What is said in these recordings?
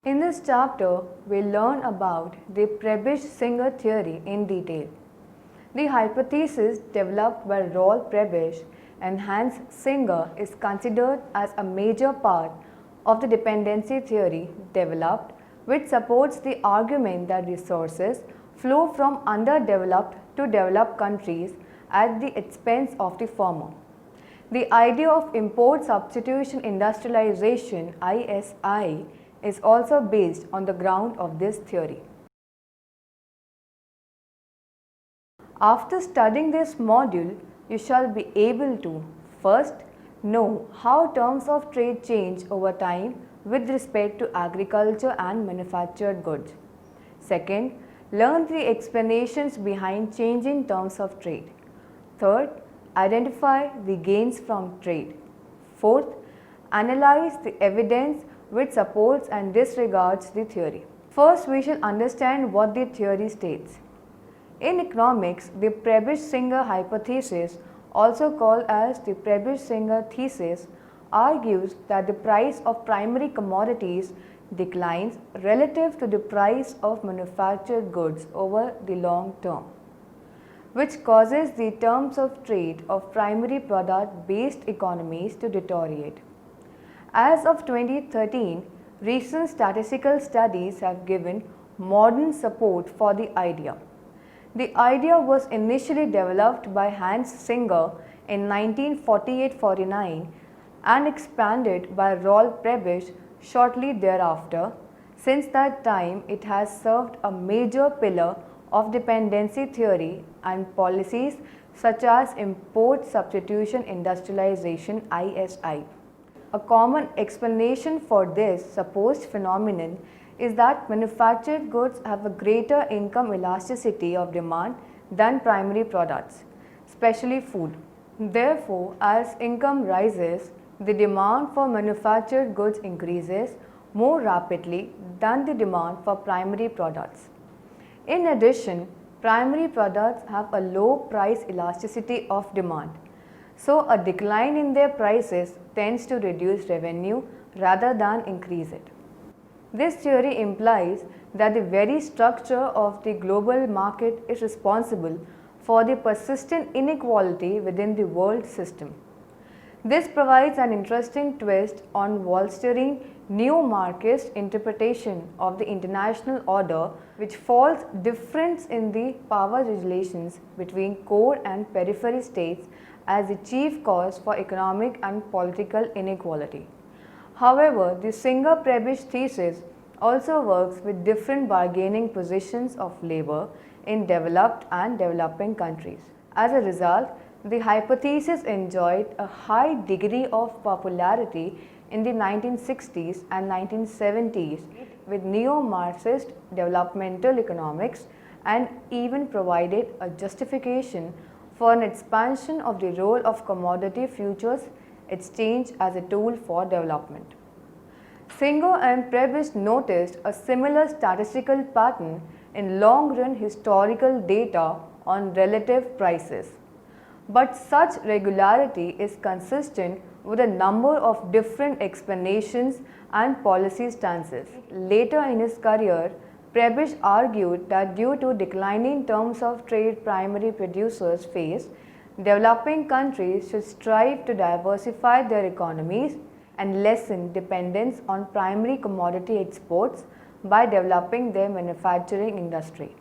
In this chapter, we learn about the Prebisch-Singer theory in detail. The hypothesis developed by Rolf Prebisch and Hans Singer is considered as a major part of the dependency theory developed, which supports the argument that resources flow from underdeveloped to developed countries at the expense of the former. The idea of import substitution industrialization (ISI) is also based on the ground of this theory. After studying this module, you shall be able to first know how terms of trade change over time with respect to agriculture and manufactured goods. Second, learn the explanations behind changing terms of trade. Third, identify the gains from trade. Fourth, analyze the evidence which supports and disregards the theory. First, we shall understand what the theory states. In economics, the Prebisch-Singer hypothesis, also called as the Prebisch-Singer thesis, argues that the price of primary commodities declines relative to the price of manufactured goods over the long term, which causes the terms of trade of primary product-based economies to deteriorate. As of 2013, recent statistical studies have given modern support for the idea. The idea was initially developed by Hans Singer in 1948-49 and expanded by Rolf Prebisch shortly thereafter. Since that time, it has served a major pillar of dependency theory and policies such as import substitution industrialization (ISI). A common explanation for this supposed phenomenon is that manufactured goods have a greater income elasticity of demand than primary products, especially food. Therefore, as income rises, the demand for manufactured goods increases more rapidly than the demand for primary products. In addition, primary products have a low price elasticity of demand. So, a decline in their prices tends to reduce revenue rather than increase it. This theory implies that the very structure of the global market is responsible for the persistent inequality within the world system. This provides an interesting twist on Wallstein neo-Marxist interpretation of the international order, which faults difference in the power relations between core and periphery states as the chief cause for economic and political inequality. However, the Singer-Prebisch thesis also works with different bargaining positions of labor in developed and developing countries. As a result, the hypothesis enjoyed a high degree of popularity in the 1960s and 1970s with neo-Marxist developmental economics and even provided a justification for an expansion of the role of commodity futures exchange as a tool for development. Singer and Prebisch noticed a similar statistical pattern in long-run historical data on relative prices. But such regularity is consistent with a number of different explanations and policy stances. Later in his career, Prebisch argued that due to declining terms of trade primary producers face, developing countries should strive to diversify their economies and lessen dependence on primary commodity exports by developing their manufacturing industry.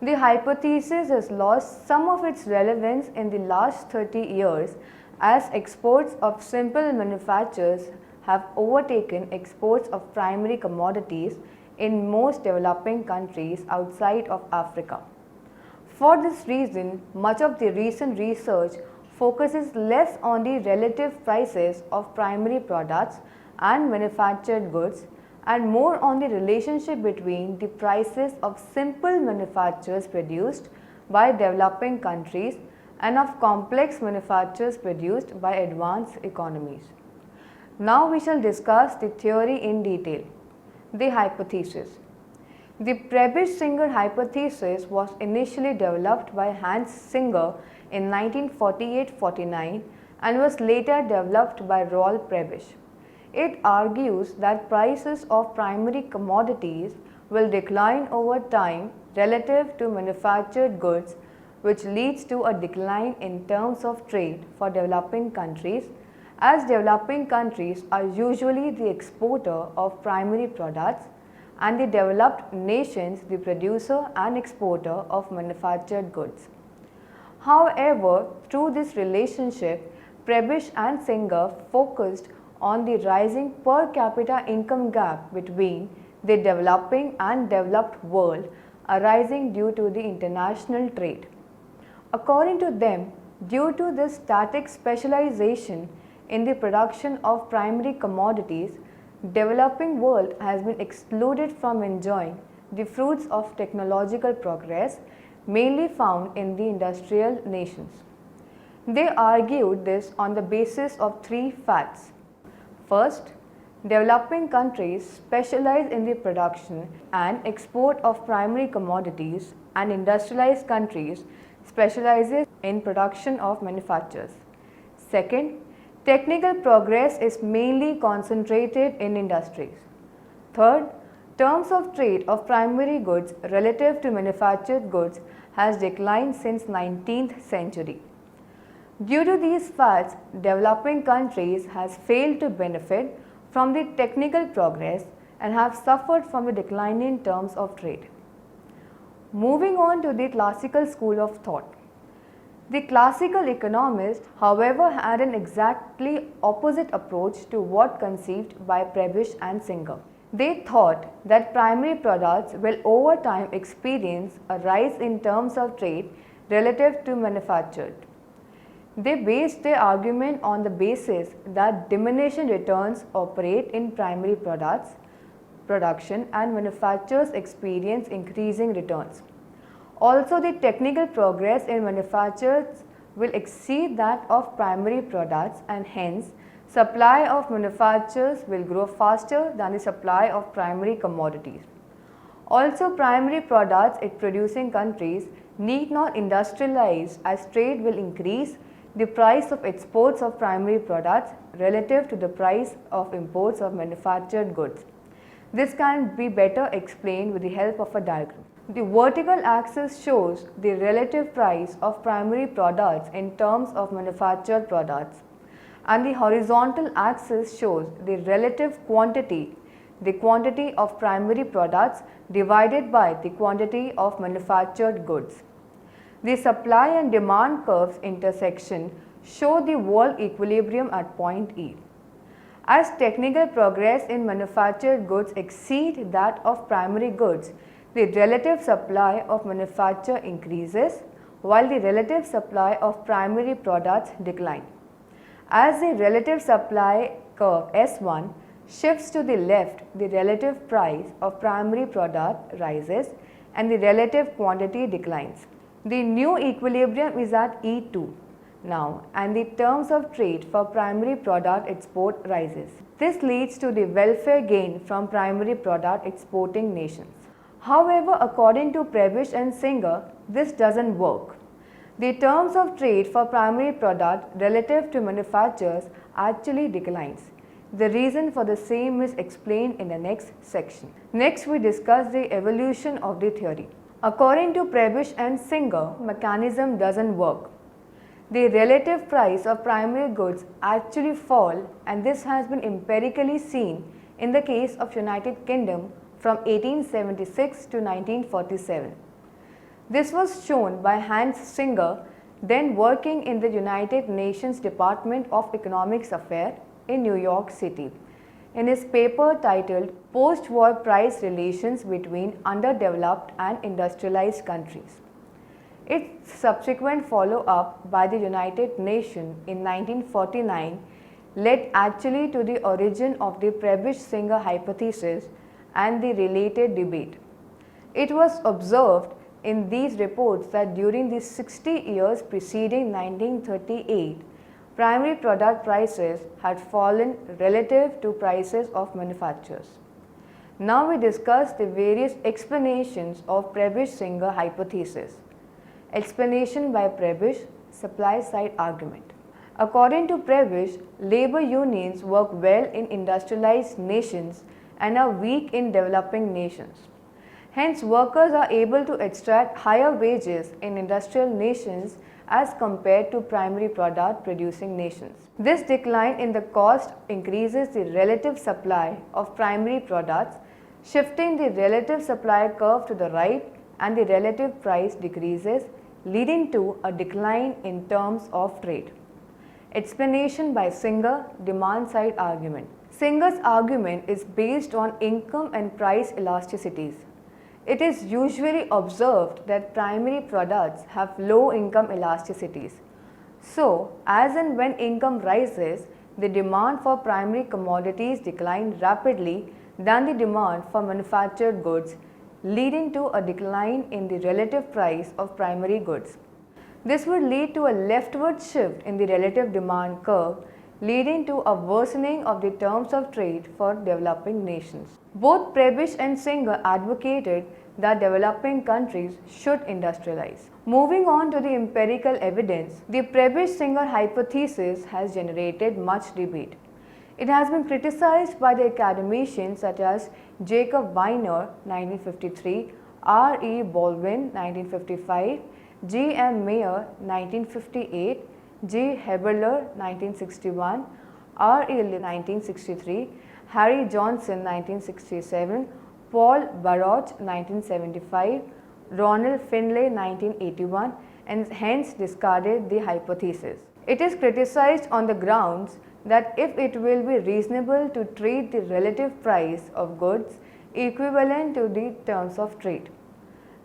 The hypothesis has lost some of its relevance in the last 30 years as exports of simple manufactures have overtaken exports of primary commodities in most developing countries outside of Africa. For this reason, much of the recent research focuses less on the relative prices of primary products and manufactured goods and more on the relationship between the prices of simple manufactures produced by developing countries and of complex manufactures produced by advanced economies. Now we shall discuss the theory in detail. The hypothesis. The Prebisch-Singer hypothesis was initially developed by Hans Singer in 1948-49 and was later developed by Rolf Prebisch. It argues that prices of primary commodities will decline over time relative to manufactured goods, which leads to a decline in terms of trade for developing countries, as developing countries are usually the exporter of primary products and the developed nations the producer and exporter of manufactured goods. However, through this relationship, Prebisch and Singer focused on the rising per capita income gap between the developing and developed world arising due to the international trade. According to them, due to this static specialization in the production of primary commodities, developing world has been excluded from enjoying the fruits of technological progress mainly found in the industrial nations. They argued this on the basis of three facts. First, developing countries specialize in the production and export of primary commodities, and industrialized countries specializes in production of manufactures. Second, technical progress is mainly concentrated in industries. Third, terms of trade of primary goods relative to manufactured goods has declined since 19th century. Due to these facts, developing countries has failed to benefit from the technical progress and have suffered from the decline in terms of trade. Moving on to the classical school of thought. The classical economists, however, had an exactly opposite approach to what conceived by Prebisch and Singer. They thought that primary products will over time experience a rise in terms of trade relative to manufactured. They based their argument on the basis that diminishing returns operate in primary products, production and manufacturers experience increasing returns. Also, the technical progress in manufacturers will exceed that of primary products, and hence supply of manufacturers will grow faster than the supply of primary commodities. Also, primary products in producing countries need not industrialize, as trade will increase the price of exports of primary products relative to the price of imports of manufactured goods. This can be better explained with the help of a diagram. The vertical axis shows the relative price of primary products in terms of manufactured products, and the horizontal axis shows the relative quantity, the quantity of primary products divided by the quantity of manufactured goods. The supply and demand curves intersection show the world equilibrium at point E. As technical progress in manufactured goods exceed that of primary goods, the relative supply of manufacture increases while the relative supply of primary products decline. As the relative supply curve S1 shifts to the left, the relative price of primary product rises and the relative quantity declines. The new equilibrium is at E2 now, and the terms of trade for primary product export rises. This leads to the welfare gain from primary product exporting nations. However, according to Prebisch and Singer, this doesn't work. The terms of trade for primary product relative to manufacturers actually declines. The reason for the same is explained in the next section. Next, we discuss the evolution of the theory. According to Prebisch and Singer, mechanism doesn't work. The relative price of primary goods actually fall, and this has been empirically seen in the case of United Kingdom from 1876 to 1947. This was shown by Hans Singer, then working in the United Nations Department of Economic Affairs in New York City, in his paper titled Post-War Price Relations Between Underdeveloped and Industrialized Countries. Its subsequent follow-up by the United Nations in 1949 led actually to the origin of the Prebisch-Singer hypothesis and the related debate. It was observed in these reports that during the 60 years preceding 1938, primary product prices had fallen relative to prices of manufacturers. Now we discuss the various explanations of Prebisch-Singer hypothesis. Explanation by Prebisch, supply side argument. According to Prebisch, labor unions work well in industrialized nations and are weak in developing nations. Hence, workers are able to extract higher wages in industrial nations as compared to primary product producing nations. This decline in the cost increases the relative supply of primary products, shifting the relative supply curve to the right, and the relative price decreases, leading to a decline in terms of trade. Explanation by Singer, demand side argument. Singer's argument is based on income and price elasticities. It is usually observed that primary products have low income elasticities. So, as and when income rises, the demand for primary commodities decline rapidly than the demand for manufactured goods, leading to a decline in the relative price of primary goods. This would lead to a leftward shift in the relative demand curve, leading to a worsening of the terms of trade for developing nations. Both Prebisch and Singer advocated that developing countries should industrialize. Moving on to the empirical evidence, the Prebisch-Singer hypothesis has generated much debate. It has been criticized by the academicians such as Jacob Wiener 1953, R. E. Baldwin 1955, G. M. Mayer 1958, G. Heberler 1961, R. E. 1963, Harry Johnson 1967, Paul Baroch 1975, Ronald Finlay 1981, and hence discarded the hypothesis. It is criticized on the grounds that if it will be reasonable to treat the relative price of goods equivalent to the terms of trade.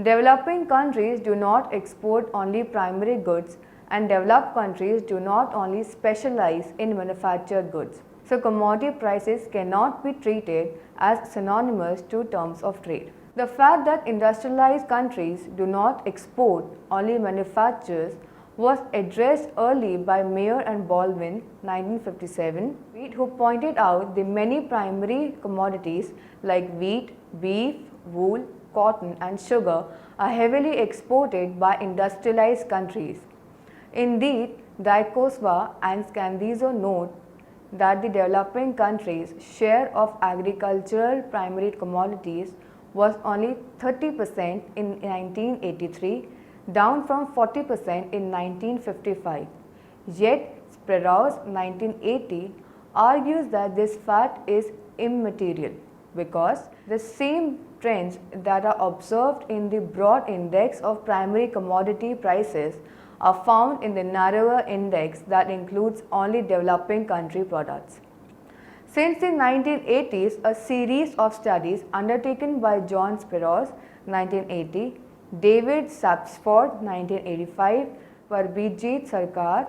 Developing countries do not export only primary goods, and developed countries do not only specialize in manufactured goods. So, commodity prices cannot be treated as synonymous to terms of trade. The fact that industrialized countries do not export only manufactures was addressed early by Mayer and Baldwin 1957, who pointed out the many primary commodities like wheat, beef, wool, cotton and sugar are heavily exported by industrialized countries. Indeed, Dykosva and Scandizo note that the developing countries' share of agricultural primary commodities was only 30% in 1983, down from 40% in 1955. Yet, Sperous 1980 argues that this fact is immaterial because the same trends that are observed in the broad index of primary commodity prices are found in the narrower index that includes only developing country products. Since the 1980s, a series of studies undertaken by John Sperous 1980, David Sapsford 1985, Parbijit Sarkar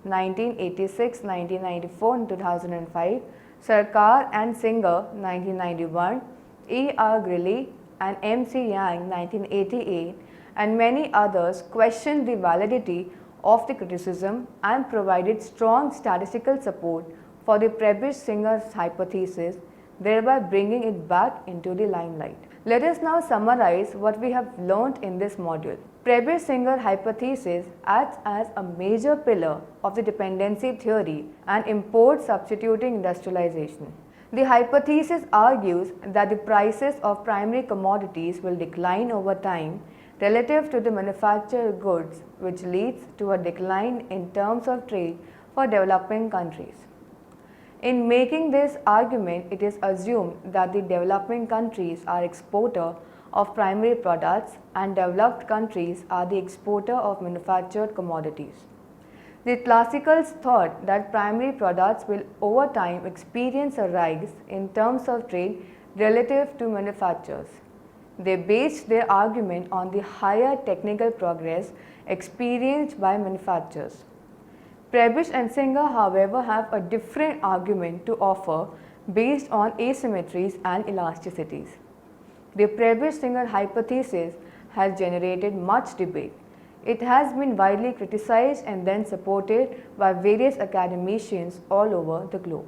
1986, 1994 and 2005, Sarkar and Singer 1991, E. R. Greeley and M. C. Yang 1988, and many others questioned the validity of the criticism and provided strong statistical support for the Prebisch-Singer's hypothesis, thereby bringing it back into the limelight. Let us now summarize what we have learnt in this module. Prebisch-Singer hypothesis acts as a major pillar of the dependency theory and import substituting industrialization. The hypothesis argues that the prices of primary commodities will decline over time relative to the manufactured goods, which leads to a decline in terms of trade for developing countries. In making this argument, it is assumed that the developing countries are exporter of primary products and developed countries are the exporter of manufactured commodities. The classicals thought that primary products will over time experience a rise in terms of trade relative to manufactures. They based their argument on the higher technical progress experienced by manufacturers. Prebisch and Singer, however, have a different argument to offer based on asymmetries and elasticities. The Prebisch-Singer hypothesis has generated much debate. It has been widely criticized and then supported by various academicians all over the globe.